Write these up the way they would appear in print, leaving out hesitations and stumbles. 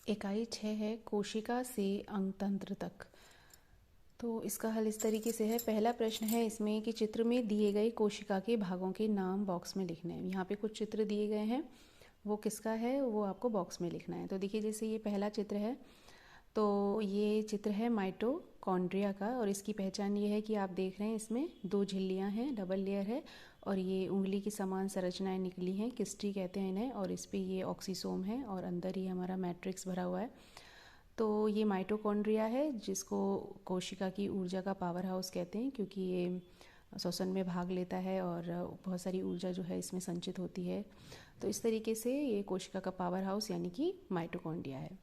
इकाई 6 है कोशिका से अंगतंत्र तक। तो इसका हल इस तरीके से है। पहला प्रश्न है इसमें कि चित्र में दिए गए कोशिका के भागों के नाम बॉक्स में लिखने हैं। यहाँ पे कुछ चित्र दिए गए हैं, वो किसका है वो आपको बॉक्स में लिखना है। तो देखिए जैसे ये पहला चित्र है, तो ये चित्र है माइटोकॉन्ड्रिया का, और इसकी पहचान ये है कि आप देख रहे हैं इसमें 2 झिल्लियाँ हैं, डबल लेयर है, और ये उंगली की समान संरचनाएं निकली हैं, किस्टी कहते हैं इन्हें, और इस पे ये ऑक्सीसोम है और अंदर ये हमारा मैट्रिक्स भरा हुआ है। तो ये माइटोकॉन्ड्रिया है जिसको कोशिका की ऊर्जा का पावर हाउस कहते हैं, क्योंकि ये श्वसन में भाग लेता है और बहुत सारी ऊर्जा जो है इसमें संचित होती है। तो इस तरीके से ये कोशिका का पावर हाउस यानी कि माइटोकॉन्ड्रिया है।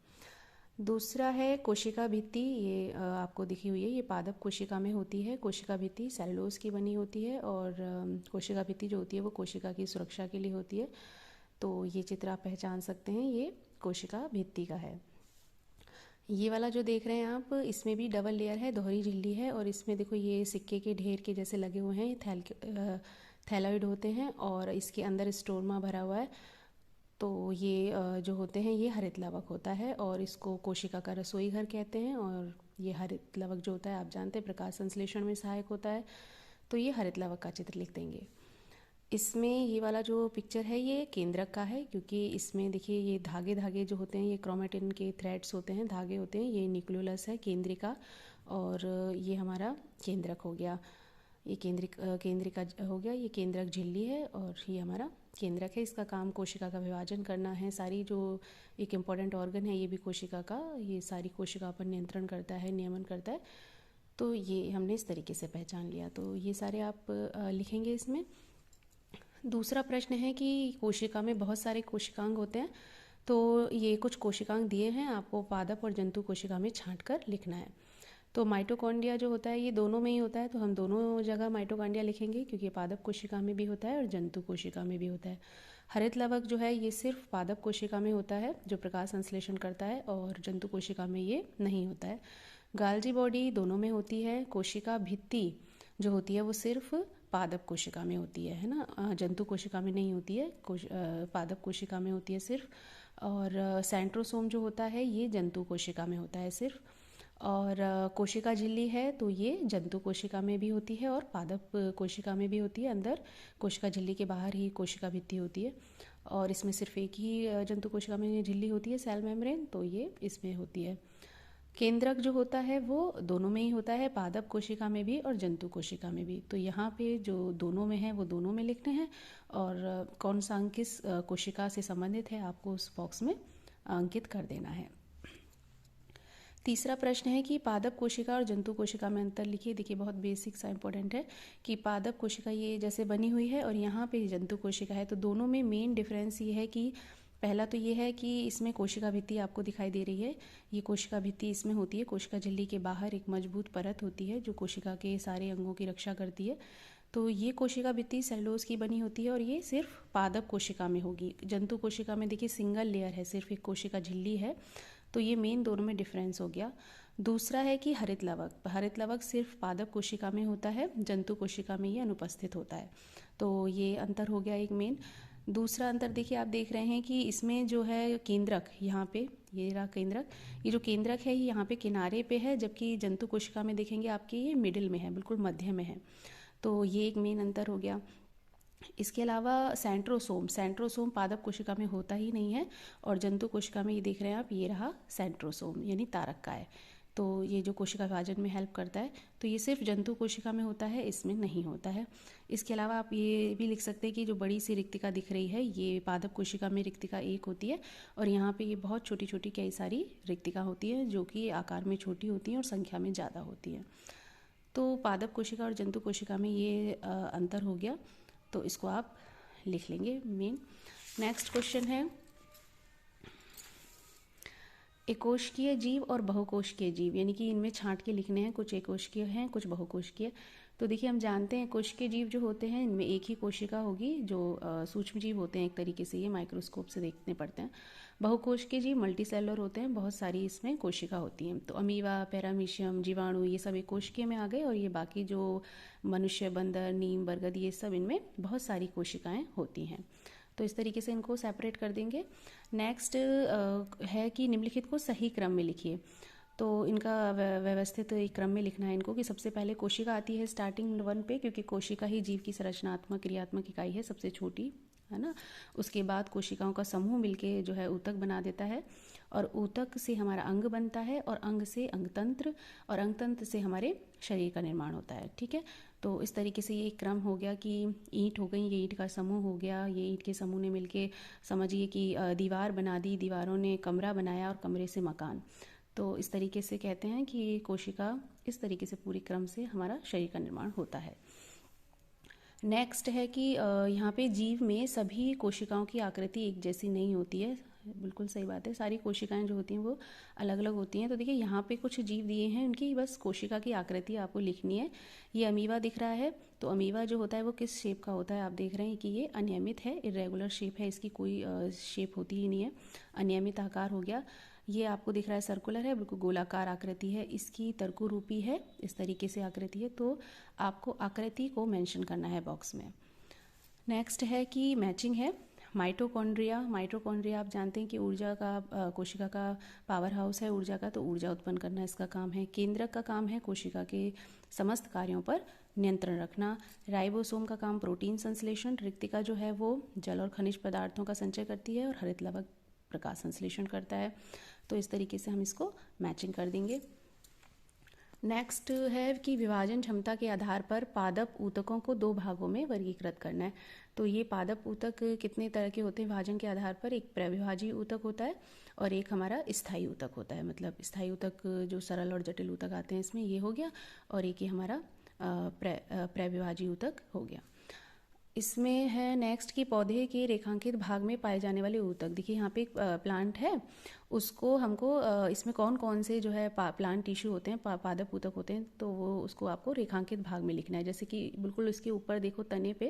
दूसरा है कोशिका भित्ति। ये आपको दिखी हुई है, ये पादप कोशिका में होती है। कोशिका भित्ति सेलुलोज की बनी होती है, और कोशिका भित्ति जो होती है वो कोशिका की सुरक्षा के लिए होती है। तो ये चित्र आप पहचान सकते हैं, ये कोशिका भित्ति का है। ये वाला जो देख रहे हैं आप, इसमें भी डबल लेयर है, दोहरी झिल्ली है, और इसमें देखो ये सिक्के के ढेर के जैसे लगे हुए हैं, थैलॉइड होते हैं, और इसके अंदर स्टोरमा भरा हुआ है। तो ये जो होते हैं ये हरित लवक होता है, और इसको कोशिका का रसोई घर कहते हैं। और ये हरित लवक जो होता है आप जानते हैं प्रकाश संश्लेषण में सहायक होता है। तो ये हरित लवक का चित्र लिख देंगे। इसमें ये वाला जो पिक्चर है ये केंद्रक का है, क्योंकि इसमें देखिए ये धागे धागे जो होते हैं ये क्रोमेटिन के थ्रेड्स होते हैं, धागे होते हैं। ये न्यूक्लियोलस है केंद्रिका, और ये हमारा केंद्रक हो गया। ये केंद्रिका हो गया, ये केंद्रक झिल्ली है, और ये हमारा केंद्रक है। इसका काम कोशिका का विभाजन करना है। सारी जो एक इम्पॉर्टेंट ऑर्गन है ये भी कोशिका का, ये सारी कोशिका पर नियंत्रण करता है, नियमन करता है। तो ये हमने इस तरीके से पहचान लिया। तो ये सारे आप लिखेंगे इसमें। दूसरा प्रश्न है कि कोशिका में बहुत सारे कोशिकांग होते हैं, तो ये कुछ कोशिकांग दिए हैं, आपको पादप और जंतु कोशिका में छांट कर लिखना है। तो माइटोकॉन्ड्रिया जो होता है ये दोनों में ही होता है, तो हम दोनों जगह माइटोकॉन्ड्रिया लिखेंगे, क्योंकि पादप कोशिका में भी होता है और जंतु कोशिका में भी होता है। हरित लवक जो है ये सिर्फ पादप कोशिका में होता है, जो प्रकाश संश्लेषण करता है, और जंतु कोशिका में ये नहीं होता है। गाल्जी बॉडी दोनों में होती है। कोशिका भित्ति जो होती है वो सिर्फ पादप कोशिका में होती है ना, जंतु कोशिका में नहीं होती है, पादप कोशिका में होती है सिर्फ। और सेंट्रोसोम जो होता है ये जंतु कोशिका में होता है सिर्फ। और कोशिका झिल्ली है तो ये जंतु कोशिका में भी होती है और पादप कोशिका में भी होती है। अंदर कोशिका झिल्ली के बाहर ही कोशिका भित्ति होती है, और इसमें सिर्फ एक ही जंतु कोशिका में झिल्ली होती है, सेल मेम्ब्रेन, तो ये इसमें होती है। केंद्रक जो होता है वो दोनों में ही होता है, पादप कोशिका में भी और जंतु कोशिका में भी। तो यहाँ पे जो दोनों में है वो दोनों में लिखने हैं, और कौन सा अंग किस कोशिका से संबंधित है आपको उस बॉक्स में अंकित कर देना है। तीसरा प्रश्न है कि पादप कोशिका और जंतु कोशिका में अंतर लिखिए। देखिए बहुत बेसिक सा इंपॉर्टेंट है कि पादप कोशिका ये जैसे बनी हुई है और यहाँ पे जंतु कोशिका है, तो दोनों में मेन डिफरेंस ये है कि पहला तो ये है कि इसमें कोशिका भित्ति आपको दिखाई दे रही है, ये कोशिका भित्ति इसमें होती है। कोशिका झिल्ली के बाहर एक मजबूत परत होती है जो कोशिका के सारे अंगों की रक्षा करती है। तो ये कोशिका भित्ति सेलुलोज की बनी होती है, और ये सिर्फ पादप कोशिका में होगी। जंतु कोशिका में देखिए सिंगल लेयर है, सिर्फ एक कोशिका झिल्ली है। तो ये मेन दोनों में डिफरेंस हो गया। दूसरा है कि हरित लवक सिर्फ पादप कोशिका में होता है, जंतु कोशिका में ये अनुपस्थित होता है। तो ये अंतर हो गया एक मेन। दूसरा अंतर देखिए आप देख रहे हैं कि इसमें जो है केंद्रक, यहाँ पे ये रहा केंद्रक, ये जो केंद्रक है ये यहाँ पे किनारे पे है, जबकि जंतु कोशिका में देखेंगे आपके ये मिडिल में है, बिल्कुल मध्य में है। तो ये एक मेन अंतर हो गया। इसके अलावा सेंट्रोसोम पादप कोशिका में होता ही नहीं है, और जंतु कोशिका में ये देख रहे हैं आप, ये रहा सेंट्रोसोम यानी तारक का है। तो ये जो कोशिका विभाजन में हेल्प करता है, तो ये सिर्फ जंतु कोशिका में होता है, इसमें नहीं होता है। इसके अलावा आप ये भी लिख सकते हैं कि जो बड़ी सी रिक्तिका दिख रही है ये पादप कोशिका में रिक्तिका एक होती है, और यहाँ पे ये बहुत छोटी छोटी कई सारी रिक्तिका होती है जो कि आकार में छोटी होती हैं और संख्या में ज़्यादा होती हैं। तो पादप कोशिका और जंतु कोशिका में ये अंतर हो गया, तो इसको आप लिख लेंगे मेन। नेक्स्ट क्वेश्चन है एकोष्कीय जीव और बहुकोशिकीय जीव, यानी कि इनमें छांट के लिखने हैं, कुछ एकोशिकीय हैं कुछ बहुकोशिकीय। तो देखिए हम जानते हैं कोशिकीय जीव जो होते हैं इनमें एक ही कोशिका होगी, जो सूक्ष्म जीव होते हैं एक तरीके से, ये माइक्रोस्कोप से देखने पड़ते हैं। बहुकोशिकीय जीव मल्टी सेलुलर होते हैं, बहुत सारी इसमें कोशिका होती हैं। तो अमीबा, पैरामीशियम, जीवाणु ये सब एक कोशिकीय में आ गए, और ये बाकी जो मनुष्य, बंदर, नीम, बरगद ये सब इनमें बहुत सारी कोशिकाएं होती हैं। तो इस तरीके से इनको सेपरेट कर देंगे। नेक्स्ट है कि निम्नलिखित को सही क्रम में लिखिए। तो इनका व्यवस्थित एक क्रम में लिखना है इनको कि सबसे पहले कोशिका आती है स्टार्टिंग 1 पे, क्योंकि कोशिका ही जीव की संरचनात्मक क्रियात्मक इकाई है, सबसे छोटी, है ना। उसके बाद कोशिकाओं का समूह मिलके जो है ऊतक बना देता है, और ऊतक से हमारा अंग बनता है, और अंग से अंगतंत्र, और अंगतंत्र से हमारे शरीर का निर्माण होता है। ठीक है, तो इस तरीके से ये क्रम हो गया कि ईंट हो गई, ये ईंट का समूह हो गया, ये ईंट के समूह ने मिलके समझिए कि दीवार बना दी, दीवारों ने कमरा बनाया, और कमरे से मकान। तो इस तरीके से कहते हैं कि कोशिका इस तरीके से पूरी क्रम से हमारा शरीर का निर्माण होता है। नेक्स्ट है कि यहाँ पे जीव में सभी कोशिकाओं की आकृति एक जैसी नहीं होती है। बिल्कुल सही बात है, सारी कोशिकाएं जो होती हैं वो अलग अलग होती हैं। तो देखिए यहाँ पे कुछ जीव दिए हैं, उनकी बस कोशिका की आकृति आपको लिखनी है। ये अमीबा दिख रहा है, तो अमीबा जो होता है वो किस शेप का होता है, आप देख रहे हैं कि ये अनियमित है, इरेगुलर शेप है, इसकी कोई शेप होती ही नहीं है, अनियमित आकार हो गया। ये आपको दिख रहा है सर्कुलर है, बिल्कुल गोलाकार आकृति है, इसकी तर्कुरूपी है, इस तरीके से आकृति है। तो आपको आकृति को मेंशन करना है बॉक्स में। नेक्स्ट है कि मैचिंग है। माइटोकॉन्ड्रिया, माइटोकॉन्ड्रिया आप जानते हैं कि ऊर्जा का कोशिका का पावर हाउस है ऊर्जा का, तो ऊर्जा उत्पन्न करना इसका काम है। केंद्रक का काम है कोशिका के समस्त कार्यों पर नियंत्रण रखना। राइबोसोम का काम प्रोटीन संश्लेषण, रिक्तिका जो है वो जल और खनिज पदार्थों का संचय करती है, और हरित लवक प्रकाश संश्लेषण करता है। तो इस तरीके से हम इसको मैचिंग कर देंगे। नेक्स्ट है कि विभाजन क्षमता के आधार पर पादप ऊतकों को 2 भागों में वर्गीकृत करना है। तो ये पादप ऊतक कितने तरह के होते हैं विभाजन के आधार पर, एक प्रविभाजी ऊतक होता है और एक हमारा स्थायी ऊतक होता है। मतलब स्थायी ऊतक जो सरल और जटिल ऊतक आते हैं इसमें, ये हो गया, और एक ही हमारा प्रविभाजी ऊतक हो गया। इसमें है नेक्स्ट कि पौधे के रेखांकित भाग में पाए जाने वाले ऊतक। देखिए यहाँ पे एक प्लांट है, उसको हमको इसमें कौन कौन से जो है प्लांट टिश्यू होते हैं, पादप ऊतक होते हैं, तो वो उसको आपको रेखांकित भाग में लिखना है। जैसे कि बिल्कुल इसके ऊपर देखो तने पे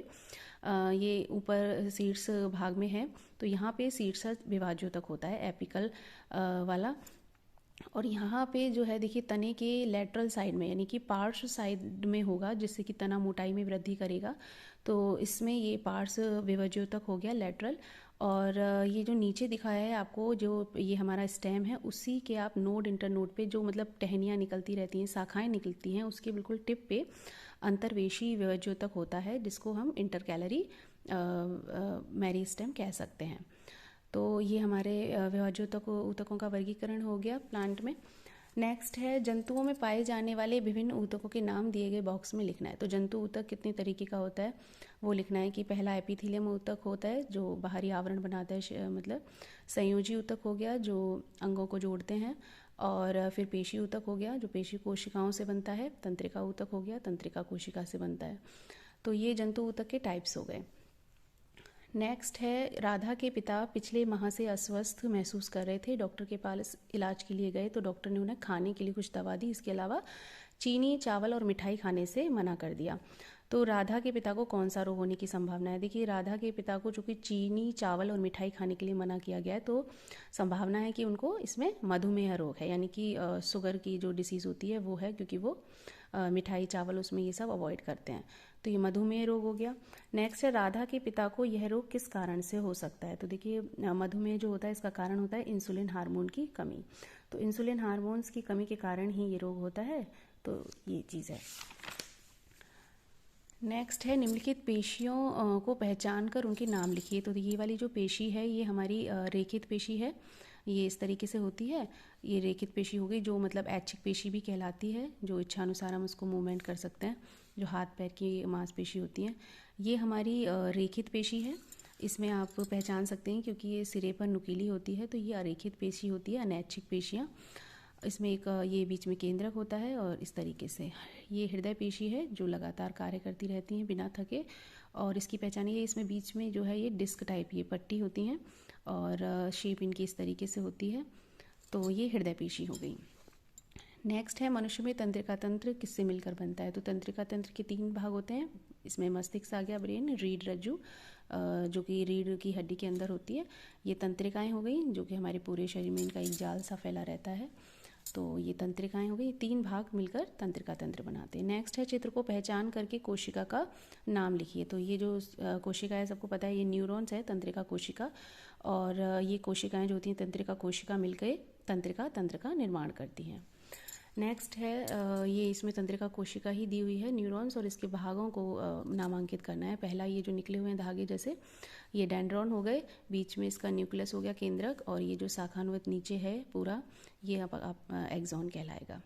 ये ऊपर सीड्स भाग में है, तो यहाँ पे सीड्स विभाज्योतक होता है एपिकल वाला। और यहाँ पे जो है देखिए तने के लेटरल साइड में, यानी कि पार्श्व साइड में होगा, जिससे कि तना मोटाई में वृद्धि करेगा। तो इसमें ये पार्श्व विभाज्योतक हो गया लेटरल। और ये जो नीचे दिखाया है आपको, जो ये हमारा स्टेम है, उसी के आप नोड इंटरनोड पे जो मतलब टहनियाँ निकलती रहती हैं, शाखाएं निकलती हैं, उसके बिल्कुल टिप पे अंतर्वेशी विभाज्योतक होता है, जिसको हम इंटरकैलरी मेरिस्टेम कह सकते हैं। तो ये हमारे विभाज्योतक ऊतकों का वर्गीकरण हो गया प्लांट में। नेक्स्ट है जंतुओं में पाए जाने वाले विभिन्न ऊतकों के नाम दिए गए बॉक्स में लिखना है। तो जंतु ऊतक कितने तरीके का होता है वो लिखना है कि पहला एपिथेलियम ऊतक होता है जो बाहरी आवरण बनाता है, मतलब संयोजी ऊतक हो गया जो अंगों को जोड़ते हैं, और फिर पेशी ऊतक हो गया जो पेशी कोशिकाओं से बनता है, तंत्रिका ऊतक हो गया तंत्रिका कोशिका से बनता है। तो ये जंतु ऊतक के टाइप्स हो गए। नेक्स्ट है राधा के पिता पिछले माह से अस्वस्थ महसूस कर रहे थे, डॉक्टर के पास इलाज के लिए गए, तो डॉक्टर ने उन्हें खाने के लिए कुछ दवा दी, इसके अलावा चीनी चावल और मिठाई खाने से मना कर दिया। तो राधा के पिता को कौन सा रोग होने की संभावना है? देखिए राधा के पिता को चूंकि चीनी चावल और मिठाई खाने के लिए मना किया गया है, तो संभावना है कि उनको इसमें मधुमेह रोग है, यानी कि शुगर की जो डिसीज़ होती है वो है, क्योंकि वो मिठाई चावल उसमें ये सब अवॉइड करते हैं। तो ये मधुमेह रोग हो गया। नेक्स्ट है राधा के पिता को यह रोग किस कारण से हो सकता है? तो देखिए मधुमेह जो होता है इसका कारण होता है इंसुलिन हार्मोन की कमी। तो इंसुलिन हार्मोन्स की कमी के कारण ही ये रोग होता है। तो ये चीज़ है। नेक्स्ट है निम्नलिखित पेशियों को पहचान कर उनके नाम लिखिए। तो ये वाली जो पेशी है ये हमारी रेखित पेशी है, ये इस तरीके से होती है। ये रेखित पेशी हो गई, जो मतलब ऐच्छिक पेशी भी कहलाती है, जो इच्छानुसार हम उसको मूवमेंट कर सकते हैं, जो हाथ पैर की मांसपेशी होती हैं। ये हमारी रेखित पेशी है, इसमें आप पहचान सकते हैं क्योंकि ये सिरे पर नुकीली होती है, तो ये अरेखित पेशी होती है, अनैच्छिक पेशियाँ। इसमें एक ये बीच में केंद्रक होता है, और इस तरीके से ये हृदय पेशी है जो लगातार कार्य करती रहती हैं बिना थके, और इसकी पहचान ये इसमें बीच में जो है ये डिस्क टाइप ये पट्टी होती हैं, और शेप इनकी इस तरीके से होती है। तो ये हृदय पेशी हो गई। नेक्स्ट है मनुष्य में तंत्रिका तंत्र किससे मिलकर बनता है? तो तंत्रिका तंत्र के 3 भाग होते हैं, इसमें मस्तिष्क आ गया, ब्रेन, रीढ़ रज्जु जो कि रीढ़ की हड्डी के अंदर होती है, ये तंत्रिकाएं हो गई, जो कि हमारे पूरे शरीर में इनका एक जाल सा फैला रहता है। तो ये तंत्रिकाएं हो गई, 3 भाग मिलकर तंत्रिका तंत्र बनाते हैं। नेक्स्ट है चित्र को पहचान करके कोशिका का नाम लिखिए। तो ये जो कोशिका है सबको पता है, ये न्यूरॉन्स है, तंत्रिका कोशिका, और ये कोशिकाएं जो होती हैं तंत्रिका कोशिका मिलकर तंत्रिका तंत्र का निर्माण करती हैं। नेक्स्ट है ये इसमें तंत्रिका कोशिका ही दी हुई है, न्यूरॉन्स, और इसके भागों को नामांकित करना है। पहला ये जो निकले हुए हैं धागे जैसे, ये डेंड्रॉन हो गए, बीच में इसका न्यूक्लियस हो गया केंद्रक, और ये जो शाखानुवत नीचे है पूरा, ये आप एक्सॉन कहलाएगा।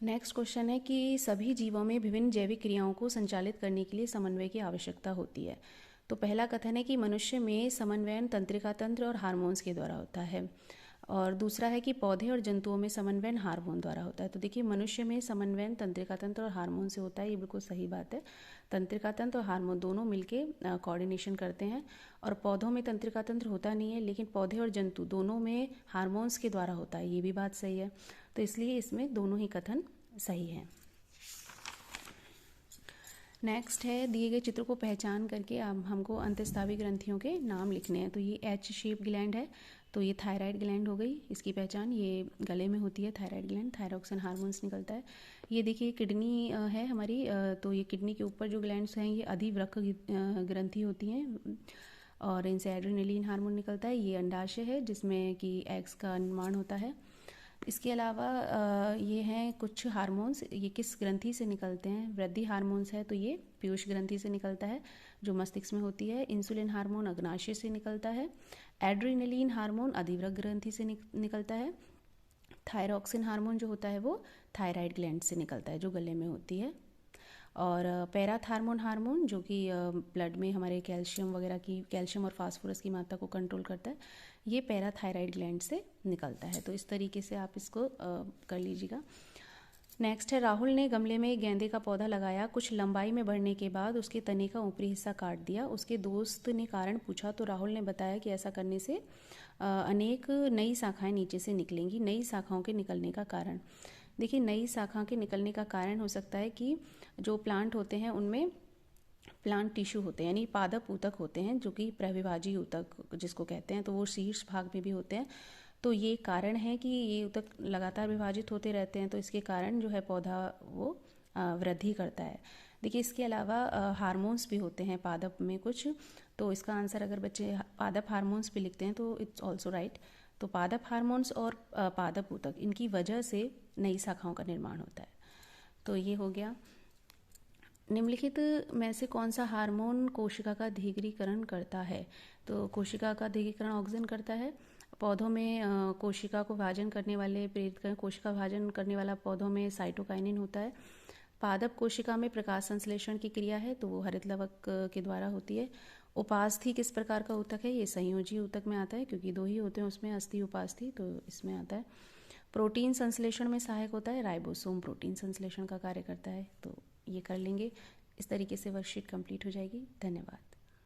नेक्स्ट क्वेश्चन है कि सभी जीवों में विभिन्न जैविक क्रियाओं को संचालित करने के लिए समन्वय की आवश्यकता होती है। तो पहला कथन है कि मनुष्य में समन्वयन तंत्रिका तंत्र और हार्मोन्स के द्वारा होता है, और दूसरा है कि पौधे और जंतुओं में समन्वयन हार्मोन द्वारा होता है। तो देखिए, मनुष्य में समन्वयन तंत्रिका तंत्र और हार्मोन से होता है, ये बिल्कुल सही बात है। तंत्रिका तंत्र और हार्मोन दोनों मिलके कोऑर्डिनेशन करते हैं, और पौधों में तंत्रिका तंत्र होता नहीं है, लेकिन पौधे और जंतु दोनों में हार्मोन्स के द्वारा होता है, ये भी बात सही है। तो इसलिए इसमें दोनों ही कथन सही हैं। नेक्स्ट है दिए गए चित्र को पहचान करके हमको अंतःस्रावी ग्रंथियों के नाम लिखने हैं। तो ये एच शेप ग्लैंड है, तो ये थायराइड ग्लैंड हो गई, इसकी पहचान, ये गले में होती है थायराइड ग्लैंड, थायरोक्सिन हार्मोन्स निकलता है। ये देखिए किडनी है हमारी, तो ये किडनी के ऊपर जो ग्लैंड्स हैं ये अधिवृक्क ग्रंथि होती हैं, और इनसे एड्रेनलिन हार्मोन निकलता है। ये अंडाशय है जिसमें कि एग्स का निर्माण होता है। इसके अलावा ये हैं कुछ हार्मोन्स, ये किस ग्रंथि से निकलते हैं, वृद्धि हार्मोन्स है, तो ये पीयूष ग्रंथि से निकलता है जो मस्तिष्क में होती है। इंसुलिन हार्मोन अग्नाशय से निकलता है। एड्रेनलिन हार्मोन अधिवृक्क ग्रंथि से निकलता है। थायरोक्सिन हार्मोन जो होता है वो थायराइड ग्लैंड से निकलता है जो गले में होती है। और पैराथार्मोन हार्मोन जो कि ब्लड में हमारे कैल्शियम वगैरह की, कैल्शियम और फास्फोरस की मात्रा को कंट्रोल करता है, ये पैराथायराइड ग्लैंड से निकलता है। तो इस तरीके से आप इसको कर लीजिएगा। नेक्स्ट है राहुल ने गमले में गेंदे का पौधा लगाया, कुछ लंबाई में बढ़ने के बाद उसके तने का ऊपरी हिस्सा काट दिया। उसके दोस्त ने कारण पूछा तो राहुल ने बताया कि ऐसा करने से अनेक नई शाखाएं नीचे से निकलेंगी। नई शाखाओं के निकलने का कारण, देखिए नई शाखा के निकलने का कारण हो सकता है कि जो प्लांट होते हैं उनमें प्लांट टिश्यू होते हैं, यानी पादप ऊतक होते हैं जो कि प्रविभाजी ऊतक जिसको कहते हैं, तो वो शीर्ष भाग में भी होते हैं। तो ये कारण है कि ये ऊतक लगातार विभाजित होते रहते हैं, तो इसके कारण जो है पौधा वो वृद्धि करता है। देखिए इसके अलावा हार्मोन्स भी होते हैं पादप में कुछ, तो इसका आंसर अगर बच्चे पादप हार्मोन्स भी लिखते हैं तो इट्स ऑल्सो राइट। तो पादप हार्मोन्स और पादप ऊतक, इनकी वजह से नई शाखाओं का निर्माण होता है। तो ये हो गया। निम्नलिखित में से कौन सा हार्मोन कोशिका का दीर्घीकरण करता है? तो कोशिका का दीर्घीकरण ऑक्सिन करता है। पौधों में कोशिका को भाजन करने वाले प्रेरित करें, कोशिका भाजन करने वाला पौधों में साइटोकाइनिन होता है। पादप कोशिका में प्रकाश संश्लेषण की क्रिया है, तो वो हरित लवक के द्वारा होती है। उपास्थि किस प्रकार का ऊतक है? ये संयोजी ऊतक में आता है, क्योंकि 2 ही होते हैं उसमें, अस्थि उपास्थि, तो इसमें आता है। प्रोटीन संश्लेषण में सहायक होता है, राइबोसोम प्रोटीन संश्लेषण का कार्य करता है। तो ये कर लेंगे। इस तरीके से वर्कशीट कंप्लीट हो जाएगी। धन्यवाद।